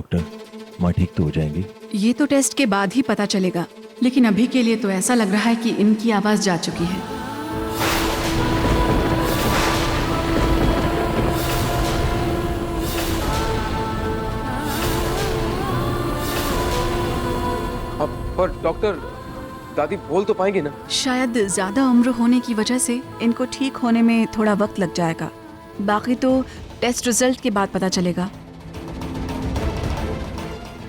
Doctor, माँ ठीक तो हो जाएंगी? ये तो टेस्ट के बाद ही पता चलेगा, लेकिन अभी के लिए तो ऐसा लग रहा है कि इनकी आवाज जा चुकी है। अब पर डॉक्टर, दादी बोल तो पाएंगे ना? शायद ज्यादा उम्र होने की वजह से इनको ठीक होने में थोड़ा वक्त लग जाएगा। बाकी तो टेस्ट रिजल्ट के बाद पता चलेगा।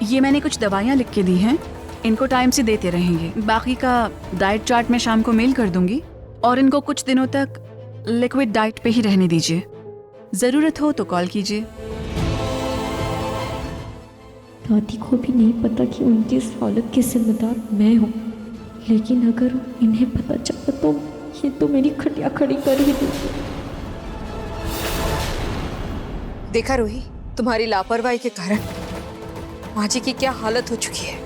ये मैंने कुछ दवाइयाँ लिख के दी हैं, इनको टाइम से देते रहेंगे। बाकी का डाइट चार्ट मैं शाम को मेल कर दूंगी और इनको कुछ दिनों तक लिक्विड डाइट पे ही रहने दीजिए। जरूरत हो तो कॉल कीजिए। दादी को भी नहीं पता कि उनकी इस हालत की जिम्मेदार मैं हूँ, लेकिन अगर इन्हें पता चला तो ये तो मेरी खटिया खड़ी कर ही देगी। देखा रूही, तुम्हारी लापरवाही के कारण माँ जी की क्या हालत हो चुकी है।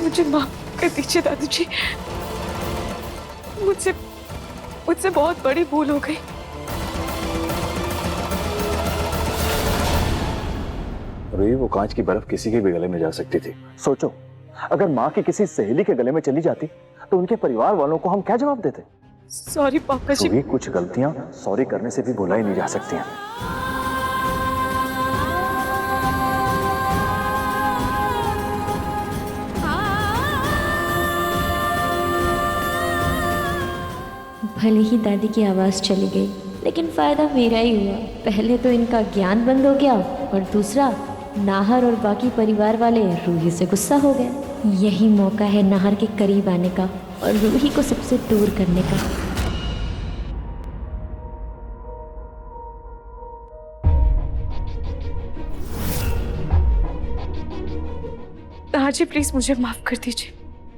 मुझे माफ कर दीजिए दादी जी, मुझसे बहुत बड़ी भूल हो गई। रूही, वो कांच की बर्फ किसी के भी गले में जा सकती थी। सोचो, अगर माँ की किसी सहेली के गले में चली जाती तो उनके परिवार वालों को हम क्या जवाब देते? सॉरी पापा जी। रूही, कुछ गलतियां सॉरी करने से भी भुलाई नहीं जा सकती हैं। भले ही दादी की आवाज़ चली गई, लेकिन फ़ायदा मेरा ही हुआ। पहले तो इनका ज्ञान बंद हो गया और दूसरा नाहर और बाकी परिवार वाले रूही से गुस्सा हो गए। यही मौका है नाहर के करीब आने का और रूही को सबसे दूर करने का। नाहर जी प्लीज मुझे माफ कर दीजिए।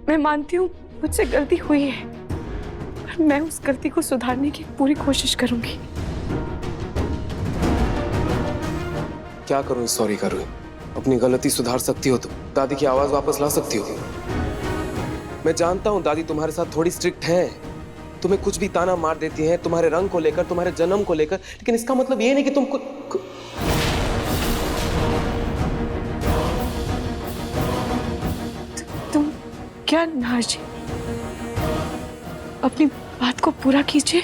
मैं मानती हूँ मुझसे गलती हुई है और मैं उस गलती को सुधारने की पूरी कोशिश करूंगी। क्या करूं इस सॉरी का रूही? अपनी गलती सुधार सकती हो तो दादी की आवाज वापस ला सकती हो। मैं जानता हूं दादी तुम्हारे साथ थोड़ी स्ट्रिक्ट है, तुम्हें कुछ भी ताना मार देती हैं तुम्हारे रंग को लेकर, तुम्हारे जन्म को लेकर, लेकिन इसका मतलब ये नहीं कि तुम क्या नाहर जी, अपनी बात को पूरा कीजिए।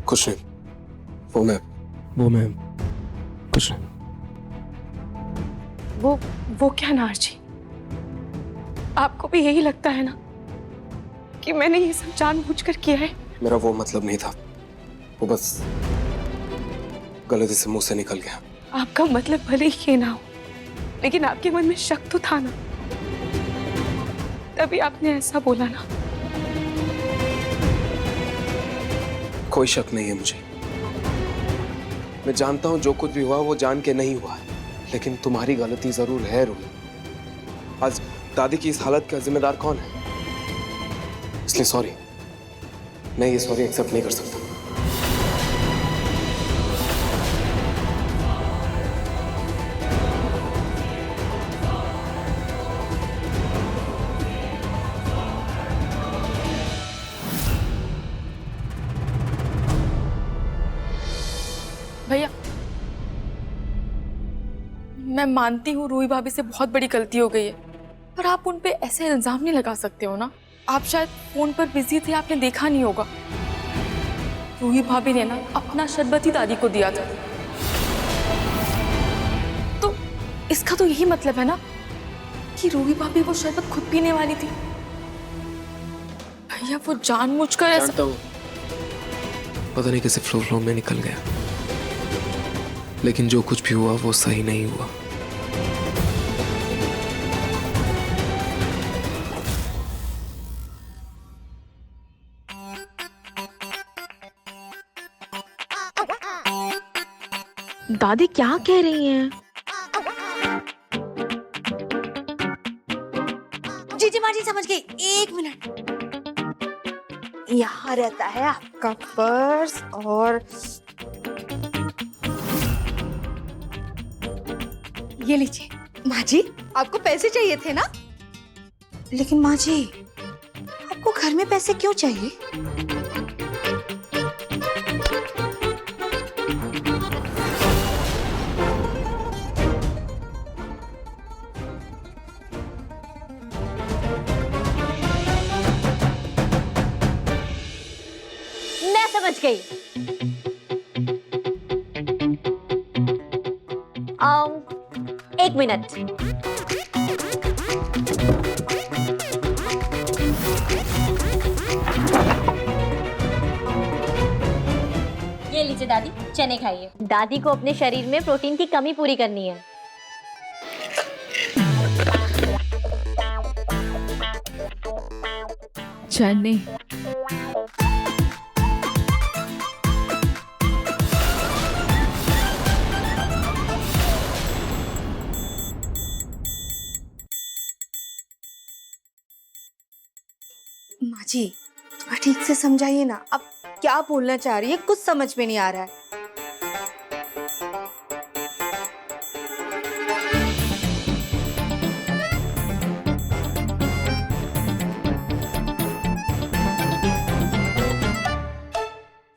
कुछ नहीं, वो मैं कुछ नहीं। वो क्या नाहर जी, आपको भी यही लगता है ना कि मैंने ये सब जानबूझकर किया है? मेरा वो मतलब नहीं था, वो बस गलती से मुंह से निकल गया। आपका मतलब भले ही ये ना हो, लेकिन आपके मन में शक तो था ना, तभी आपने ऐसा बोला ना। कोई शक नहीं है मुझे। मैं जानता हूं जो कुछ भी हुआ वो जान के नहीं हुआ है, लेकिन तुम्हारी गलती जरूर है रूही। आज दादी की इस हालत का जिम्मेदार कौन है? इसलिए सॉरी, मैं ये सॉरी एक्सेप्ट नहीं कर सकता। भैया, मैं मानती हूँ रूही भाभी से बहुत बड़ी गलती हो गई है, पर आप उन पे ऐसे इल्जाम नहीं लगा सकते हो ना। आप शायद फोन पर बिजी थे, आपने देखा नहीं होगा। रूही भाभी ने ना अपना शरबत ही दादी को दिया था, तो इसका तो यही मतलब है ना कि रूही भाभी वो शरबत खुद पीने वाली थी। भैया वो जानबूझकर ऐसा। जानता हूँ, पता नहीं कैसे फ्लो में निकल गया, लेकिन जो कुछ भी हुआ वो सही नहीं हुआ। दादी क्या कह रही हैं? जी माँ जी समझ गई। 1 मिनट, यहाँ रहता है आपका पर्स और ये लीजिए। माँ जी आपको पैसे चाहिए थे ना? लेकिन माँ जी आपको घर में पैसे क्यों चाहिए? मैं समझ गई। एक मिनट। ये लीजिए दादी, चने खाइए। दादी को अपने शरीर में प्रोटीन की कमी पूरी करनी है। चने। माँ जी, थोड़ा ठीक से समझाइए ना, अब क्या बोलना चाह रही है, कुछ समझ में नहीं आ रहा है।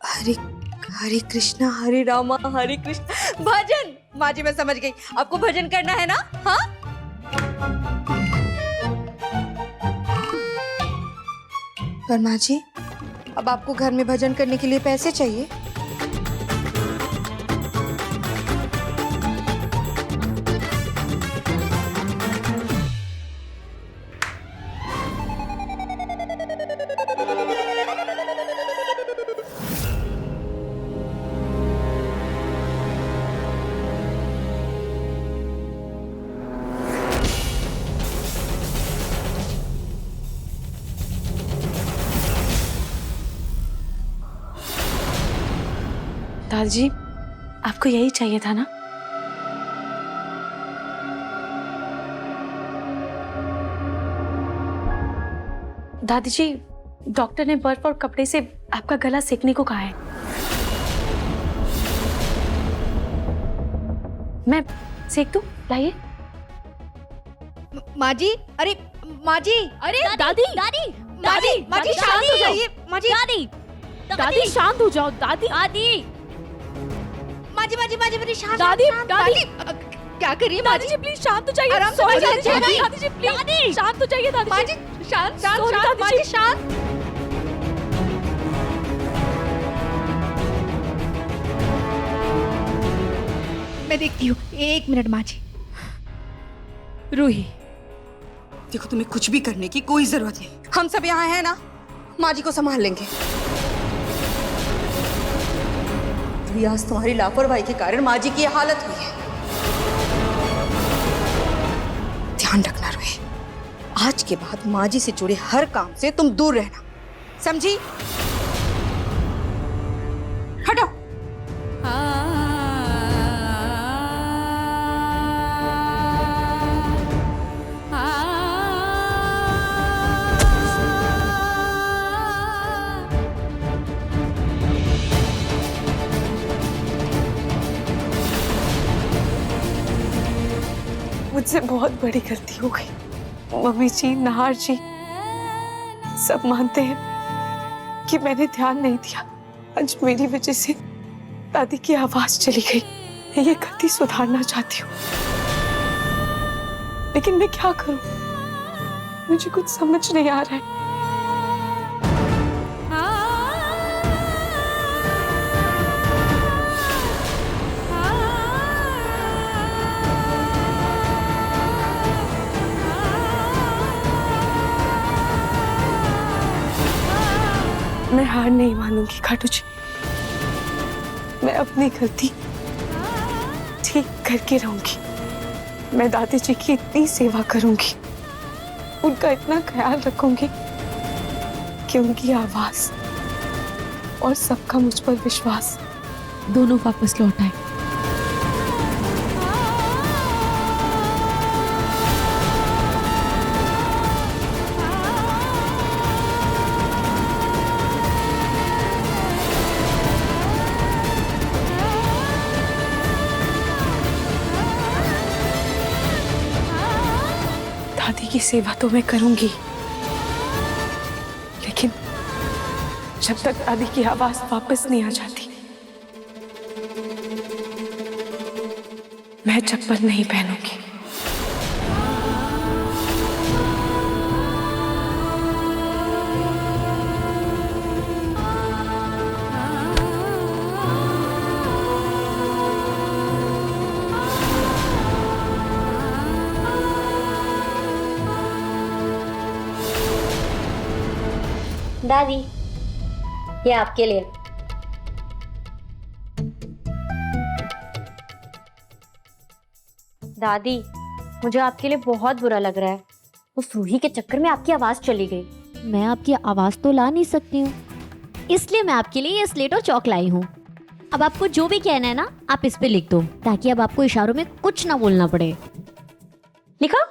हरे हरे कृष्णा हरे रामा हरे कृष्ण भजन। माँ जी मैं समझ गई, आपको भजन करना है ना? हाँ, पर माँ जी अब आपको घर में भजन करने के लिए पैसे चाहिए। दादाजी, आपको यही चाहिए था ना? दादी जी, डॉक्टर ने बर्फ और कपड़े से आपका गला सेकने को कहा है। मैं सेक दूं? लाइए। माँ जी, अरे माँ जी, अरे दादी, दादी, माँ जी शांत हो जाइए। माँ जी, दादी शांत हो जाओ। दादी, माँ जी मेरी शांत। दादी, क्या कर रही है माँ जी? प्लीज शांत हो जाइए। आराम से बैठिए। दादी जी प्लीज शांत हो जाइए। दादी माँ जी शांत शांत Sorry, शांत, दादी माँ जी। जी शांत। मैं देखती हूँ, एक मिनट माँ जी। रूही, देखो तुम्हें कुछ भी करने की कोई जरूरत नहीं, हम सब यहाँ हैं ना, माँ जी को संभाल लेंगे। अभी आज तुम्हारी लापरवाही के कारण माँ जी की ये हालत हुई है। ध्यान रखना रोही, आज के बाद माँ जी से जुड़े हर काम से तुम दूर रहना, समझी? हटो। मुझसे बहुत बड़ी गलती हो गई। मम्मी जी, नाहर जी सब मानते हैं कि मैंने ध्यान नहीं दिया। आज मेरी वजह से दादी की आवाज चली गई। मैं ये गलती सुधारना चाहती हूँ, लेकिन मैं क्या करूं? मुझे कुछ समझ नहीं आ रहा है। मैं हार नहीं मानूंगी खाटू जी। मैं अपनी गलती ठीक करके रहूंगी। मैं दादी जी की इतनी सेवा करूंगी, उनका इतना ख्याल रखूंगी कि उनकी आवाज और सबका मुझ पर विश्वास दोनों वापस लौट आए। दादी की सेवा तो मैं करूंगी, लेकिन जब तक दादी की आवाज वापस नहीं आ जाती, मैं चप्पल नहीं पहनूंगी। दादी, ये आपके लिए। दादी, मुझे आपके लिए बहुत बुरा लग रहा है। उस रूही के चक्कर में आपकी आवाज चली गई। मैं आपकी आवाज तो ला नहीं सकती हूँ, इसलिए मैं आपके लिए ये स्लेट और चौक लाई हूँ। अब आपको जो भी कहना है ना, आप इस पे लिख दो, ताकि अब आपको इशारों में कुछ ना बोलना पड़े। लिखा?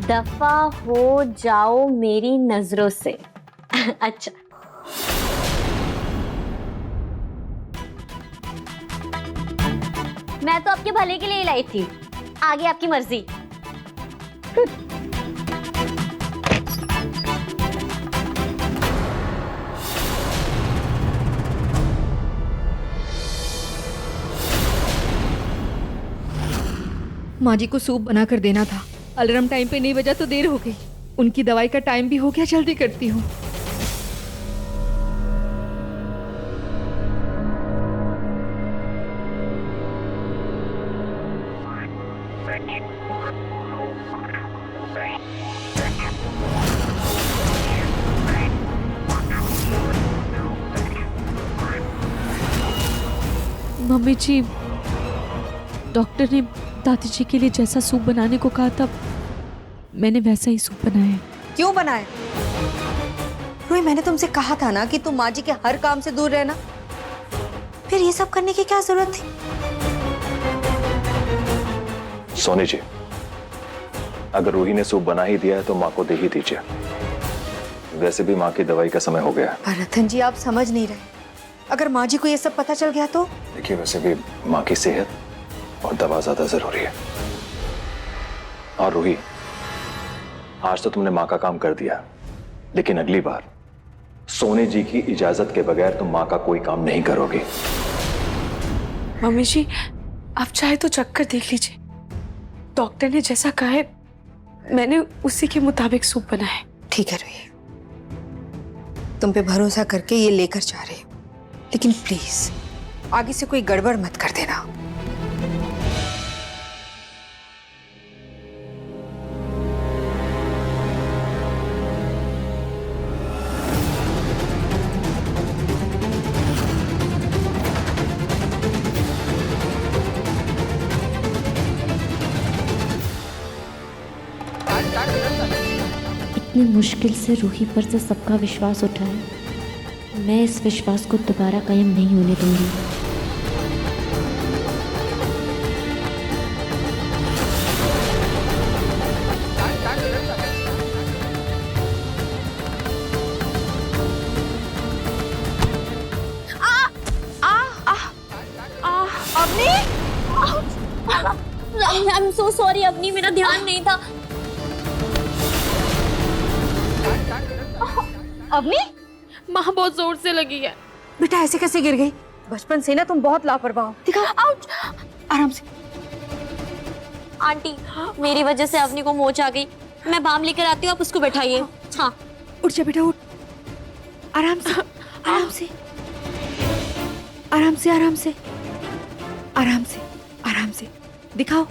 दफा हो जाओ मेरी नजरों से। अच्छा, मैं तो आपके भले के लिए लाई थी, आगे आपकी मर्जी। माँ जी को सूप बना कर देना था। अलार्म टाइम पे नहीं बजा तो देर हो गई। उनकी दवाई का टाइम भी हो गया, जल्दी करती हूँ। मम्मी जी, डॉक्टर ने दादी जी के लिए जैसा सूप बनाने को कहा था, मैंने वैसा ही सूप बनाया है। क्यों बनाए? रूही, मैंने तुमसे कहा था ना कि तुम माँ जी के हर काम से दूर रहना। फिर ये सब करने की क्या जरूरत थी? सोनी जी, अगर रूही ने सूप बना ही दिया है तो माँ को दे ही दीजिए। वैसे भी माँ की दवाई का समय हो गया है। पर रतन जी, आप समझ नहीं रहे। अगर माँ जी को ये सब पता चल गया तो? देखिए, वैसे भी माँ की सेहत और दवा ज्यादा जरूरी है। और रूही, आज तो तुमने माँ का काम कर दिया, लेकिन अगली बार सोने जी की इजाजत के बगैर तुम माँ का कोई काम नहीं करोगे। मम्मी जी, आप चाहे तो चक्कर देख लीजिए। डॉक्टर ने जैसा कहा है, मैंने उसी के मुताबिक सूप बनाया है। ठीक है रूही, तुम पे भरोसा करके ये लेकर जा रहे हो, लेकिन प्लीज आगे से कोई गड़बड़ मत कर देना। इतनी मुश्किल से रूही पर से सबका विश्वास उठा है, मैं इस विश्वास को दोबारा कायम नहीं होने दूंगी। I am so sorry Avni, मेरा ध्यान नहीं था। अवनी, माँ बहुत जोर से लगी है। बेटा ऐसे कैसे गिर गई? बचपन से ना तुम बहुत लापरवाह हो। दिखा, आराम से। आंटी, मेरी वजह से अवनी को मोच आ गई। मैं बाम लेकर आती हूँ, आप उसको बैठाइए। हाँ, उठ जा बेटा, उठ। आराम से, आराम से, आराम से, आराम से, आराम से, आराम से। दिखाओ।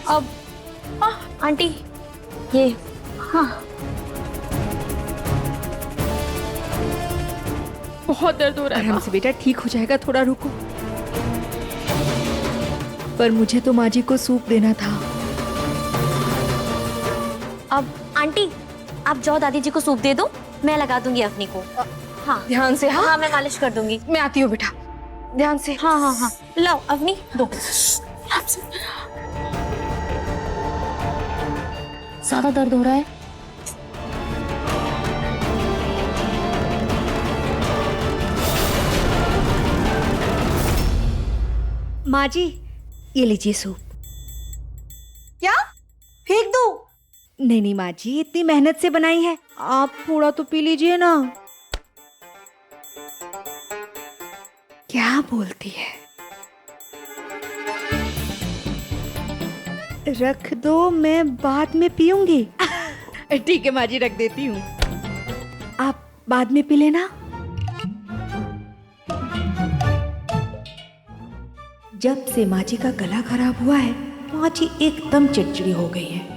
अब आंटी, ये हाँ, बहुत दर्द हो रहा है। आराम से बेटा, ठीक हो जाएगा, थोड़ा रुको। पर मुझे तो माँ जी को सूप देना था। अब आंटी, आप जाओ दादी जी को सूप दे दो, मैं लगा दूंगी अवनी को। हाँ, ध्यान से। हाँ, हाँ, मैं मालिश कर दूंगी। मैं आती हूँ बेटा, ध्यान से। हाँ हाँ हाँ, लाओ अवनी, दो। ज्यादा दर्द हो रहा है? माँ जी, ये लीजिए सूप। क्या फेंक दूं? नहीं नहीं माँ जी, इतनी मेहनत से बनाई है, आप थोड़ा तो पी लीजिए ना। क्या बोलती है? रख दो, मैं बाद में पीऊंगी। ठीक है माँ जी, रख देती हूँ, आप बाद में पी लेना। जब से माँ जी का गला खराब हुआ है, माँ जी एकदम चिड़चिड़ी हो गई है।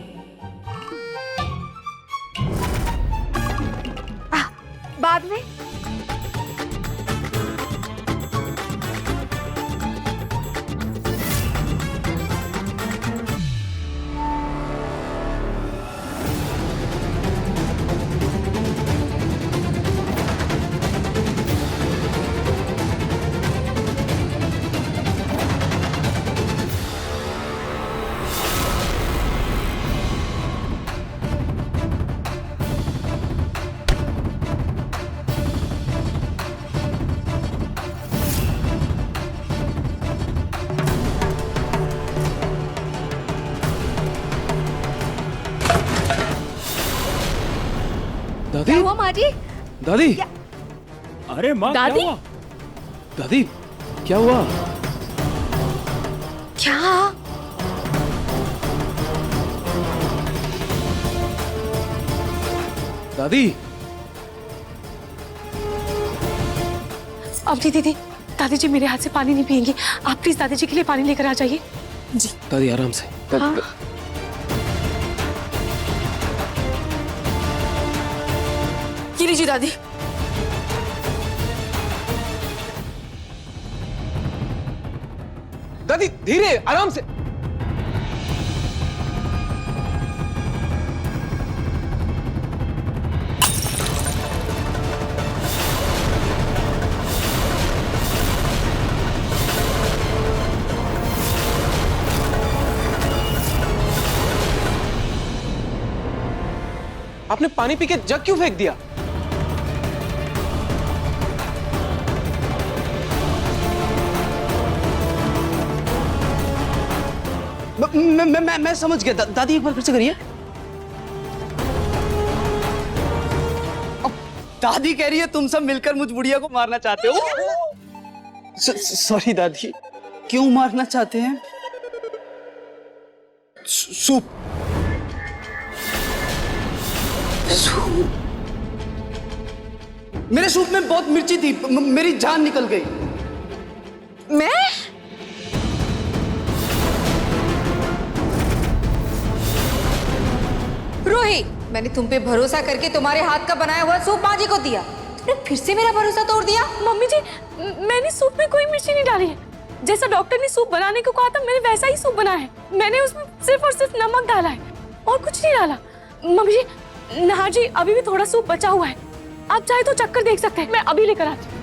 बाद में दादी, क्या हुआ माँ जी? दादी, अरे माँ, क्या दादी? हुआ? दादी, क्या हुआ? क्या? दादी, अवनी दीदी, दादी जी मेरे हाथ से पानी नहीं पियेंगी, आप प्लीज दादी जी के लिए पानी लेकर आ जाइए। जी। दादी आराम से। हाँ? ये लीजिए दादी। दादी धीरे, आराम से। आपने पानी पी के जग क्यों फेंक दिया? मैं समझ गया। दादी एक बार फिर से करिए। दादी कह रही है तुम सब मिलकर मुझ बुढ़िया को मारना चाहते हो। सॉरी दादी। क्यों मारना चाहते हैं? सूप। मेरे सूप में बहुत मिर्ची थी, मेरी जान निकल गई। मैं? रोही, मैंने तुम पे भरोसा करके तुम्हारे हाथ का बनाया हुआ सूप माँ जी को दिया, तुमने फिर से मेरा भरोसा तोड़ दिया। मम्मी जी, मैंने सूप में कोई मिर्ची नहीं डाली है। जैसा डॉक्टर ने सूप बनाने को कहा था, मैंने वैसा ही सूप बनाया है। मैंने उसमें सिर्फ और सिर्फ नमक डाला है और कुछ नहीं डाला। मम्मी जी, नाहर जी, अभी भी थोड़ा सूप बचा हुआ है, आप चाहे तो चक्कर देख सकते हैं, मैं अभी लेकर आती हूँ।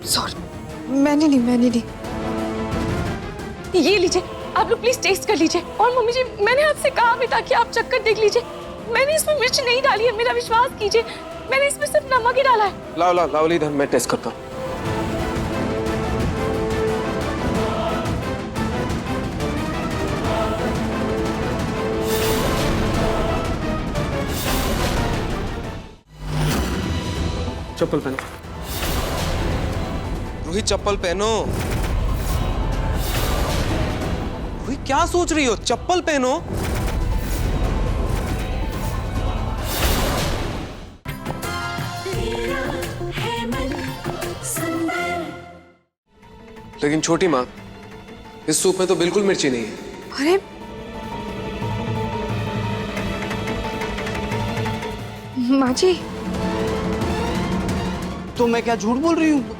सॉरी, मैंने नहीं। ये लीजिए, आप लोग प्लीज टेस्ट कर लीजिए। और मम्मी जी, मैंने आपसे कहा भी था कि आप चक्कर देख लीजिए, मैंने इसमें मिर्च नहीं डाली है, मेरा विश्वास कीजिए, मैंने इसमें सिर्फ नमक ही डाला है। लाओ इधर, मैं टेस्ट करता हूँ। चप्पल पहनो। रोहित, चप्पल पहनो। रोहित, क्या सोच रही हो? चप्पल पहनो। लेकिन छोटी माँ, इस सूप में तो बिल्कुल मिर्ची नहीं है। अरे माँ जी, तो मैं क्या झूठ बोल रही हूँ?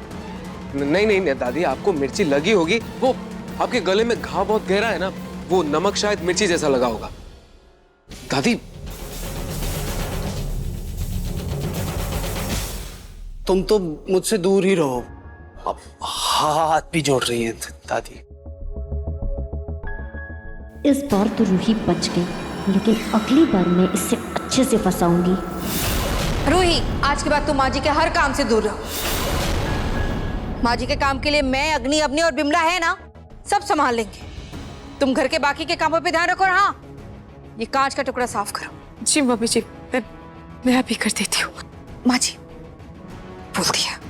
नहीं दादी, आपको मिर्ची लगी होगी, वो आपके गले में घाव बहुत गहरा है ना, वो नमक शायद मिर्ची जैसा लगा होगा। दादी, तुम तो मुझसे दूर ही रहो। अब हाथ भी जोड़ रही हैं दादी। इस बार तो रूही बच गई, लेकिन अगली बार मैं इससे अच्छे से फंसाऊंगी। रूही, आज के बाद तुम माँ जी के हर काम से दूर रहो। माँ जी के काम के लिए मैं, अग्नि, अवनी और बिमला है ना, सब संभाल लेंगे। तुम घर के बाकी के कामों पे ध्यान रखो। और हाँ, ये कांच का टुकड़ा साफ करो। जी मम्मी जी, मैं अभी कर देती हूँ। माँ जी बोल दिया।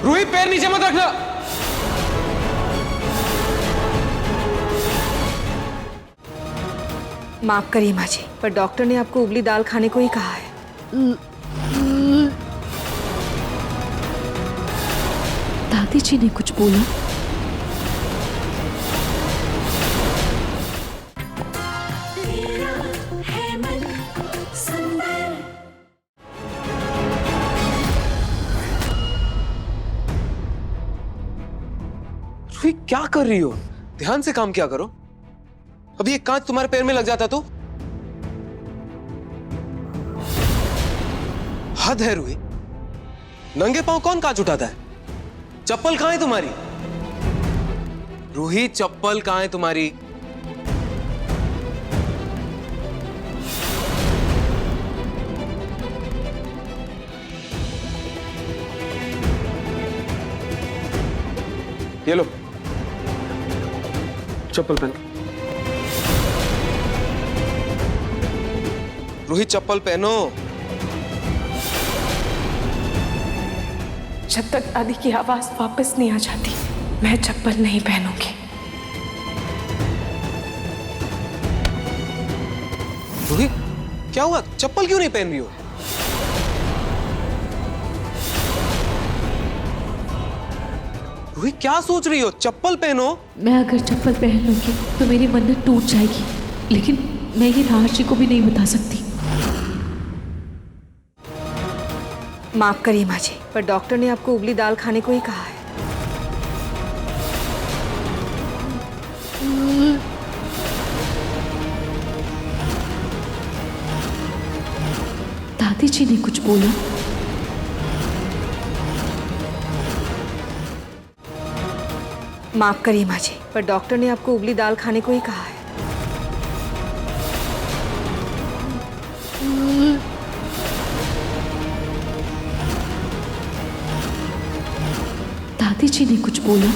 रूही, पैर नीचे मत रखना। माफ करिए माँ जी, पर डॉक्टर ने आपको उबली दाल खाने को ही कहा है। दादी जी ने कुछ बोला? रूही, क्या कर रही हो? ध्यान से काम किया करो। अभी एक कांच तुम्हारे पैर में लग जाता तो? हद है रूही। नंगे पांव कौन कांच उठाता है? चप्पल कहां है तुम्हारी? रूही, चप्पल कहां है तुम्हारी? ये लो, चप्पल पहनो। रूही, चप्पल पहनो। जब तक दादी की आवाज वापस नहीं आ जाती, मैं चप्पल नहीं पहनूंगी। रूही, क्या हुआ? चप्पल क्यों नहीं पहन रही हो? रूही, क्या सोच रही हो? चप्पल पहनो। मैं अगर चप्पल पहन लूंगी तो मेरी मन्नत टूट जाएगी, लेकिन मैं ये राहर्षि को भी नहीं बता सकती। माफ करिए माँ जी, पर डॉक्टर ने आपको उबली दाल खाने को ही कहा है। दादी जी ने कुछ बोला? माफ करिए माँ जी, पर डॉक्टर ने आपको उबली दाल खाने को ही कहा है। दादी जी ने कुछ बोला?